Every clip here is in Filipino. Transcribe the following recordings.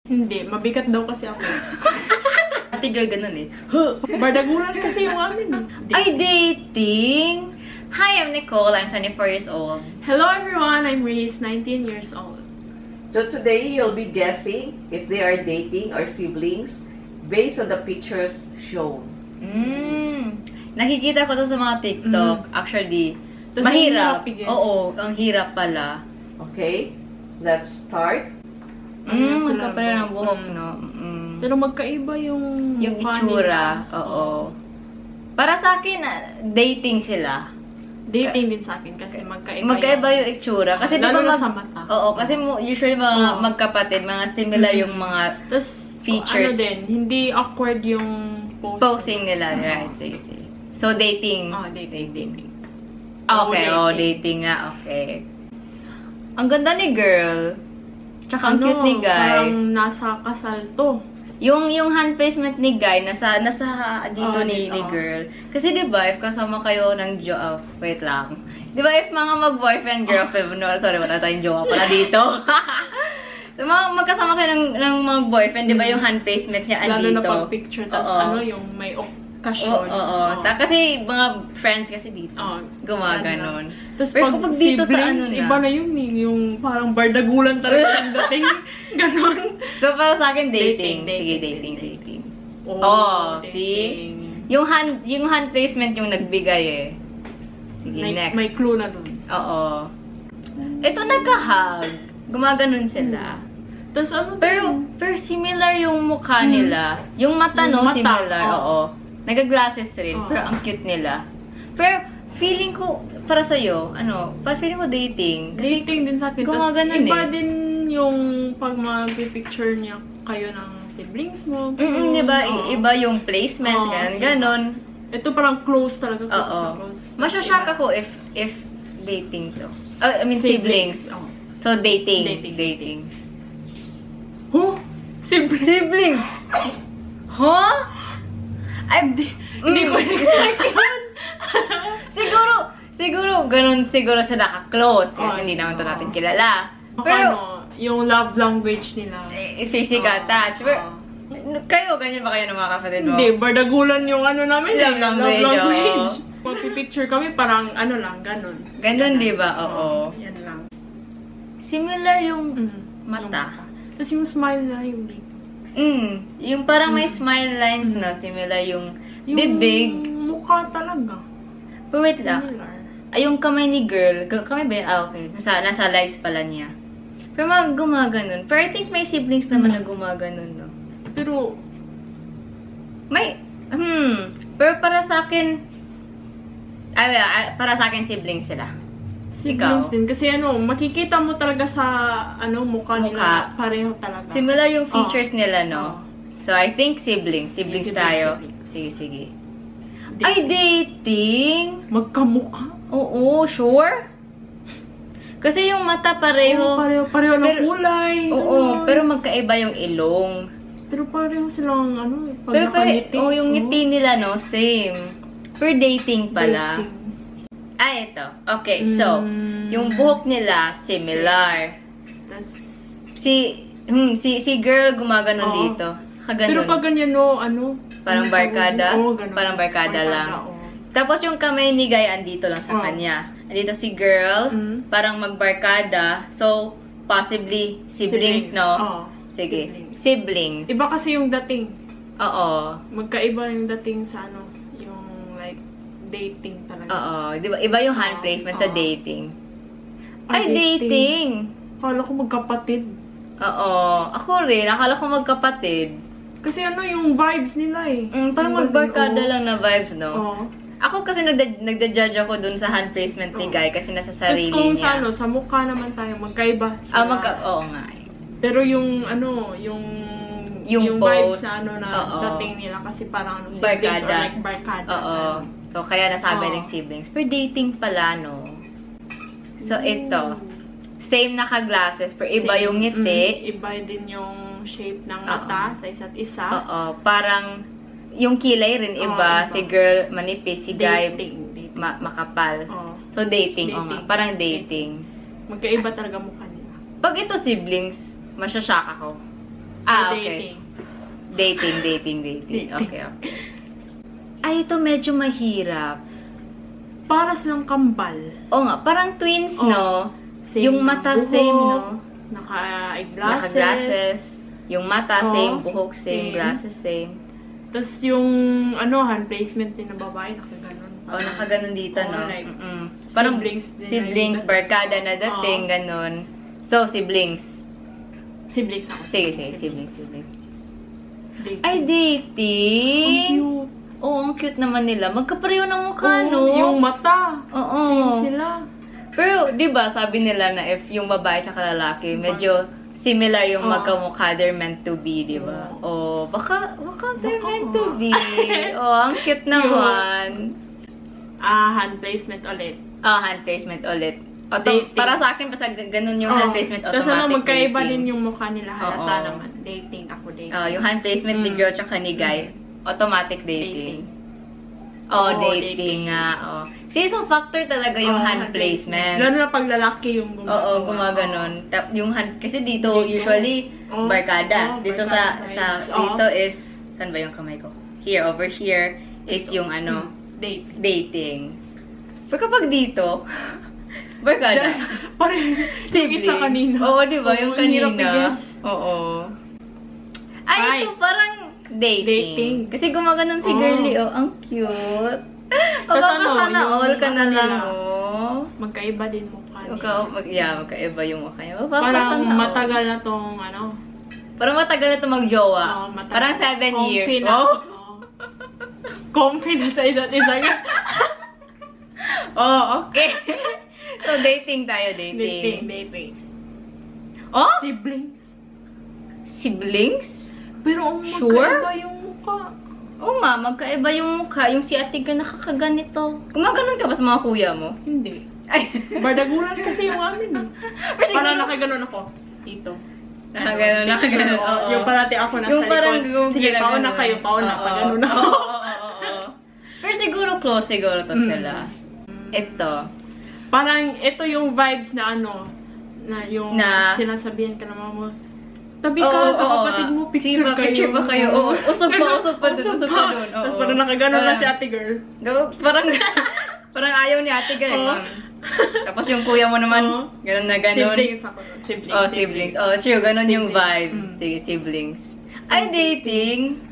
Hindi, mabigat daw kasi ako. Ate girl, ganun eh. Bardagulan kasi yung amin. Ay, dating! Hi, I'm Nicole. I'm 24 years old. Hello everyone, I'm Reese, 19 years old. So today, you'll be guessing if they are dating or siblings based on the pictures shown. Nakikita ko to sa mga TikTok. Actually, Tas mahirap. ang hirap i-guess. Oo, ang hirap pala. Okay, let's start. Magkapala ng buhok, no? Pero magkaiba yung Itsura. Oo. Para sa akin, dating sila. Dating din sa akin kasi Magkaiba yung itsura. Kasi lalo diba na sa mata. Oo, kasi usually mga magkapatid, mga similar yung mga tas, features. ano din, hindi awkward yung posing nila. Right, sige. So, dating. Dating. Okay, dating nga. Okay. Ang ganda ni girl. Tsaka ang cute ni guy. Parang nasa kasal to. Yung hand placement ni guy, nasa dito ni girl. Kasi diba, if kasama kayo ng wait lang. Diba, if mga mag-boyfriend, girlfriend, no, sorry, wala tayong jowa pala dito. So, magkasama kayo ng mga boyfriend, diba, yung hand placement niya andito. Lalo na pag picture, tas yung may okasyon. Kasi mga friends kasi dito. Gumaganon. Tapos pag dito sa ano na. Iba na yun, yung parang bardagulan talaga yung dating. Ganon. So, para sa akin, dating. Sige, dating. See? Yung hand placement yung nagbigay eh. Sige, next. May clue na dun. Oo. Ito nagka-hug. Gumaganon sila. Tapos ano Pero similar yung mukha nila. Yung mata, no? Similar, oo. Nagaglasses rin. Pero ang cute nila. Pero, feeling ko, para sa'yo, parang feeling ko dating. Kasi dating din sa akin. Gumaganon iba din yung pag mag-picture niya kayo ng siblings mo. Diba? Iba yung placements, ganon. Ito parang close talaga. Close. Masyashock ako if dating to. I mean, siblings. So, dating. Huh? Siblings? Huh? Hindi ko expect yun. Siguro, ganun siguro sa naka-close. Hindi naman ito natin kilala. Pero, yung love language nila. Physical touch. Pero, kayo, ganyan ba kayo ng mga kapatid mo? Hindi, bardagulan yung namin. Love language. Pag-picture kami, parang lang, ganun. Ganun, di ba? Oo. Yan lang. Similar yung mata. Tapos yung smile na yung big. Yung parang may smile lines na similar yung bibig. Yung mukha talaga. Pero wait lang. Similar. Ay, yung kamay ni girl. Kamay ba yun? Okay. Nasa legs pala niya. Pero gumaganon. Pero I think may siblings naman na gumaganon, no? Pero, pero para sa akin, para sa akin siblings sila. siblings din. Kasi makikita mo talaga sa mukha nila. Pareho talaga. Similar yung features nila, no? So, I think siblings. Siblings tayo. Sige. Ay, dating? Magkamukha? Oo, sure? Kasi yung mata pareho. Pareho ng kulay. Oo, pero magkaiba yung ilong. Pero pareho silang pag pero nakangiti. yung ngiti nila, no? Same. Pero dating pala. Ito. Okay, so, yung buhok nila, similar. Si girl gumaganon dito. Kaganon. Pero pag ganyan, parang barkada. Ganun. Parang barkada lang. Tapos yung kamay ni guy andito lang sa kanya. Andito si girl, parang magbarkada. So, possibly siblings, no? Sige. Siblings. Iba kasi yung dating. Oo. Magkaiba yung dating sa yung like dating talaga. Oo. Diba? Iba yung hand placement sa dating. Ay, dating! Akala ko magkapatid. Oo. Ako rin. Akala ko magkapatid. Kasi yung vibes nila eh. Parang magbarkada lang na vibes, no? Oo. Ako kasi nagda-judge ako dun sa hand placement ni Guy kasi nasa sarili kung niya. sa mukha naman tayo, magkaiba. Oo nga. Pero yung Yung vibes pose, na dating nila kasi parang barkada. siblings or like barkada. So, kaya nasabi ng siblings. Pero dating pala, no? So, ito. Same naka-glasses, pero iba yung ngiti. Iba din yung shape ng mata sa isa't isa. Parang yung kilay rin iba. Si girl manipis, si guy makapal. So, dating. Nga. Parang dating. Magkaiba talaga mukha nila. Pag ito siblings, masyashock ako. Okay. Dating. Okay. Ay, ito medyo mahirap. Para silang kambal. Oo nga, parang twins, no? Same Yung mata buhok, same, no? Naka-eyeglasses. Naka-glasses. Yung mata same, buhok Same. same, glasses same. Tapos yung, hand placement din ng babae, nakaganon. Nakaganon dito, no? Like, parang siblings din. barkada na dating, ganon. So, siblings. Siblings ako. Sige, siblings. Dating. Ay, dating? Ang cute. Oo, ang cute naman nila. Magkapareho ng mukha, no? Yung mata. Oo. Same sila. Pero, di ba, sabi nila na if yung babae tsaka lalaki, medyo similar yung magkamukha, they're meant to be, di ba? Baka they're meant to be. Ang cute naman. Hand placement ulit. Hand placement ulit. Dating. Para sa akin, basta ganun yung hand placement, automatic Tapos magkaiba dating. din yung mukha nila. Halata naman. Dating. Ako dating. Yung hand placement ni girl tsaka ni guy, automatic dating. Dating nga. Kasi isang factor talaga yung hand placement. Lalo na pag lalaki yung gumaganon. Yung hand, kasi dito, usually, barkada. Dito dito is, saan ba yung kamay ko? Here, over here, is yung dating. Pero kapag dito, barkada. Parang sibling. sa kanina. Oo, di ba? Yung kanina. i-guess. Oo. Ay, ito parang dating. Kasi gumaganon si girlie, ang cute. Baka sana all ka na lang, Magkaiba din mukha niya. Magkaiba yung mukha niya. Parang matagal na tong, Parang matagal na tong magjowa. Parang 7 years. Comfy na sa isa't isa. Okay. So, dating tayo, dating. Dating. Siblings? Siblings? Pero Sure? magkaiba yung mukha. Oo nga, magkaiba yung mukha. Yung si ate ka nakakaganito. Gumaganon ka ba sa mga kuya mo? Hindi. Ay, Bardagulan kasi yung amin. Parang nakaganon ako. Dito. Nakaganon. Yung parati ako nasa yung parang likod. Sige, pauna kayo, pauna. Pagano'n ako. Pero siguro close to sila. Ito. Parang ito yung vibes na na yung sinasabihan ka ng mama mo. Tabi ka sa kapatid mo, picture kayo. Picture ba kayo? Oo, usog pa dun. Tapos parang nakaganon na si ate girl. Parang ayaw ni ate girl. Tapos yung kuya mo naman, ganon na ganon. Siblings ako. Siblings. True, ganon yung vibe. Sige, siblings. Ay, dating.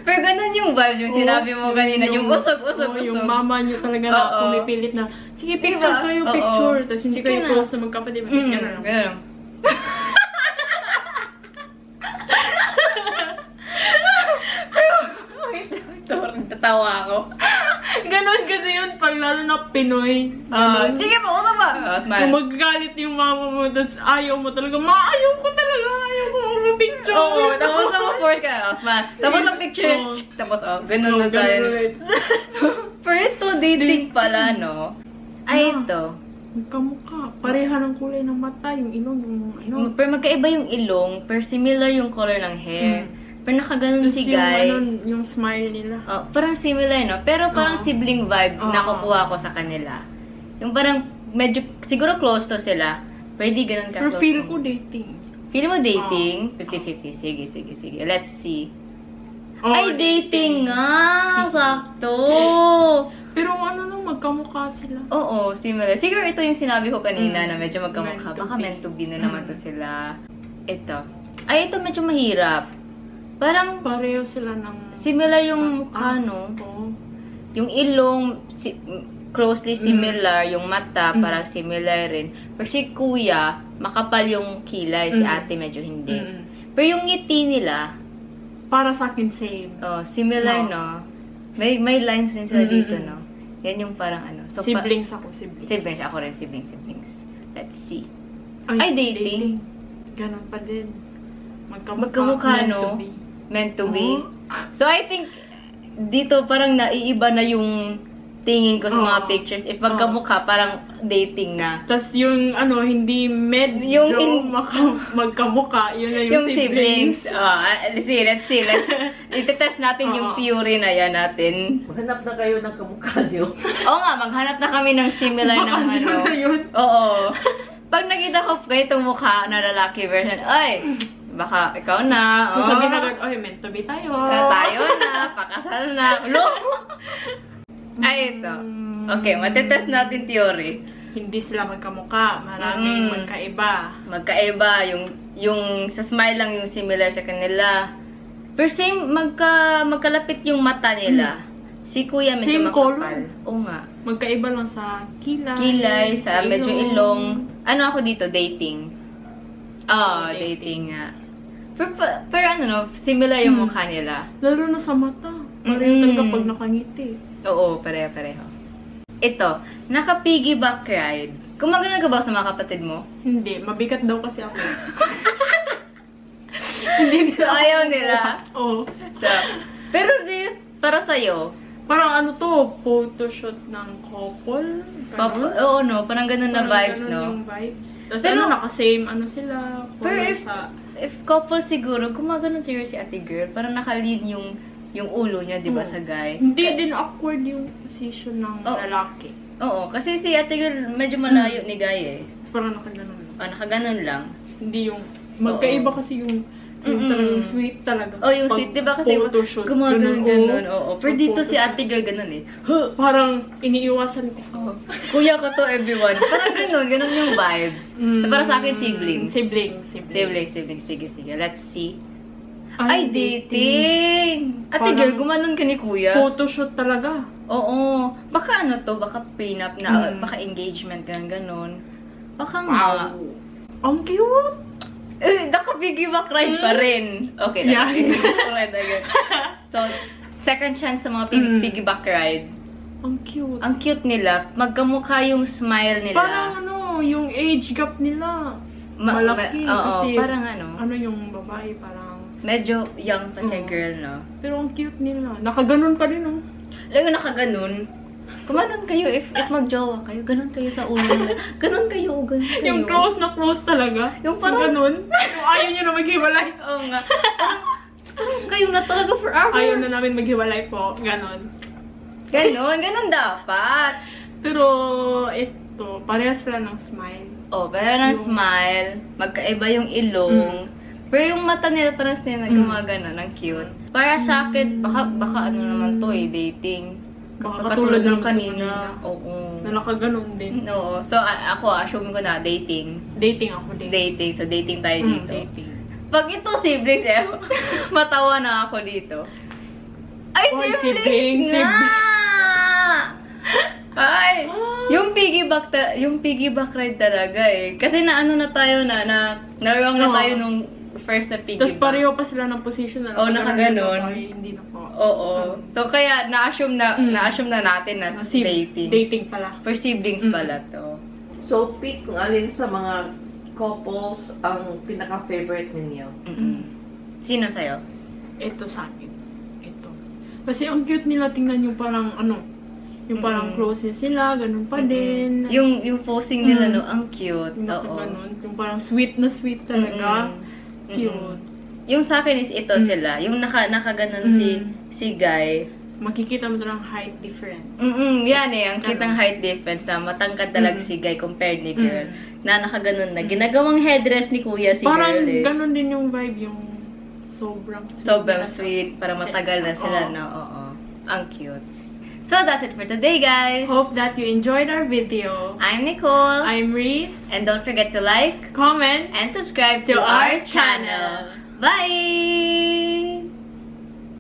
Pero ganon yung vibe, yung sinabi mo kanina, yung usog. Yung mama nyo talaga na pumipilit na, sige, picture kayo, picture. Tapos hindi kayo close na magkapatid. Ganon. Sorry, tatawa ako. Ganon kasi yun pag lalo na Pinoy. Sige po, usap ba? Kung magagalit yung mama mo, tapos ayaw mo talaga, ayaw ko mag-picture. Tapos mag-forward ka. Tapos mag-picture. Tapos, ganun na tayo. Pero ito, dating pala, no? Ay, ito. Magkamukha. Pareha ng kulay ng mata, yung ilong, Pero magkaiba yung ilong, pero similar yung color ng hair. Pero nakaganon si Guy. Yung smile nila. Parang similar, no? Pero parang sibling vibe nakukuha ko sa kanila. Yung parang medyo, siguro close to sila. Pero di ganun ka-close. Pero feel ko dating. Feel mo dating? 50-50. Sige. Let's see. Ay, dating nga! Sakto! Pero magkamukha sila. Oo, similar. Siguro ito yung sinabi ko kanina na medyo magkamukha. Baka meant to be na naman to sila. Ito. Ay, ito medyo mahirap. Parang pareho sila ng similar yung mukha, no? Yung ilong closely similar, yung mata parang similar rin. Pero si kuya, makapal yung kilay, si ate medyo hindi. Pero yung ngiti nila, para sa akin same. Similar, no? May lines rin sila dito, no? Yan yung parang So, siblings ako. Siblings ako rin, siblings. Let's see. Ay, dating. Ganon pa din. Magkamukha, no? Meant to be. So, I think, dito parang naiiba na yung tingin ko sa mga pictures. If magkamukha, parang dating na. Tapos yung, hindi medyo magkamukha, yun na yung siblings. Let's see. Itetest natin yung theory na yan natin. Maghanap na kayo ng kamukha niyo. Oo nga, maghanap na kami ng similar ng na yun. Oo. Pag nakita ko ganitong mukha na lalaki version, ay, Baka ikaw na. Kung sabihin agad, oy, meant to be tayo. Tayo na, pakasal na. Ulo! Ay, ito. Okay, matetest natin theory. Hindi sila magkamukha. Maraming magkaiba. Magkaiba. Yung sa smile lang yung similar sa kanila. Pero same, magkalapit yung mata nila. Si Kuya medyo same makapal. color. Oo nga. Magkaiba lang sa kilay. Kilay, sa medyo ilong. Ano ako dito? Dating. Dating nga. Pero ano no, similar yung mukha nila. Lalo na sa mata. Pareho talaga pag nakangiti. Oo, pareho. Ito, naka-piggyback ride. Gumagano ka ba sa mga kapatid mo? Hindi, mabigat daw kasi ako. Hindi so, ayaw nila. Oo. So, pero para sa'yo, parang ano to, photoshoot ng couple? Oo, no? Parang ganun na vibes, no? Yung vibes. Tapos pero, naka-same, sila. Pero if couple siguro, gumagano siguro si ate girl, parang naka-lead yung ulo niya, di ba, sa guy? Hindi din awkward yung position ng lalaki. Oo, kasi si ate girl medyo malayo ni guy eh. Tapos parang nakaganon lang. Nakaganon lang. Hindi yung, magkaiba kasi yung talagang sweet talaga. Yung sweet, di ba kasi gumagano, oo. Pero dito si ate girl ganun eh. Parang iniiwasan ko. Kuya ko to, everyone. Parang ganun yung vibes. So, para sa akin, siblings. Siblings. Sige. Let's see. Ay, dating! Ate girl, gumanon ka ni kuya. Photoshoot talaga. Oo. Baka ano to, baka prenup na, baka engagement, ganun. Baka nga. Ang cute! Naka-piggyback ride pa rin. Okay, naka-piggyback ride again. So, second chance sa mga piggyback ride. Ang cute. Ang cute nila. Magkamukha yung smile nila. Parang yung age gap nila. Malaki. Kasi parang ano yung babae, parang medyo young pa si girl, no? Pero ang cute nila. Nakaganon pa rin, Lagi nakaganon. Kumanon kayo if magjowa kayo. Ganon kayo sa ulo nila. Ganon kayo. Yung close na close talaga. Yung parang ganon. Yung ayaw nyo na maghiwalay. Oo nga. Kayo na talaga forever. Ayaw na namin maghiwalay po. Ganon. Ganon dapat. Pero ito, parehas sila ng smile. Parehas ng smile. Magkaiba yung ilong. Pero yung mata nila parang sila gumagano ng cute. Para sa akin, baka ano naman to dating. Katulad ng kanina. Oo. Nalakaganon din. Oo. So, ako, assume ko na dating. Dating ako. Dating. So, dating tayo dito. Dating. Pag ito siblings, matawa na ako dito. Ay, siblings nga! Ay! Yung piggyback ride talaga eh. Kasi naano na tayo na-wrong na tayo nung first na piggyback. Tapos pareho pa sila ng position na nakaganon. Hindi na po. Oo. So, kaya na-assume na natin na dating. Dating pala. For siblings pala to. So, pick kung alin sa mga couples ang pinaka-favorite ninyo. Sino sa'yo? Ito sa akin. Ito. Kasi ang cute nila, tingnan yung parang yung parang closest sila, ganun pa din. Yung posing nila, ang cute. Oo. Yung parang sweet na sweet talaga. Cute. Yung sa akin is ito sila. Yung nakaganon si Guy. Makikita mo lang height difference. Yan eh. Ang kitang height difference na matangkad talaga si Guy compared ni girl. Na nakaganon na. Ginagawang headdress ni kuya si parang girl eh. Parang ganon din yung vibe. Yung sobrang sweet. Sobrang sweet. Para matagal na sila na. Oo. Ang cute. So, that's it for today, guys. Hope that you enjoyed our video. I'm Nicole. I'm Reese. And don't forget to like, comment, and subscribe to our channel. Bye!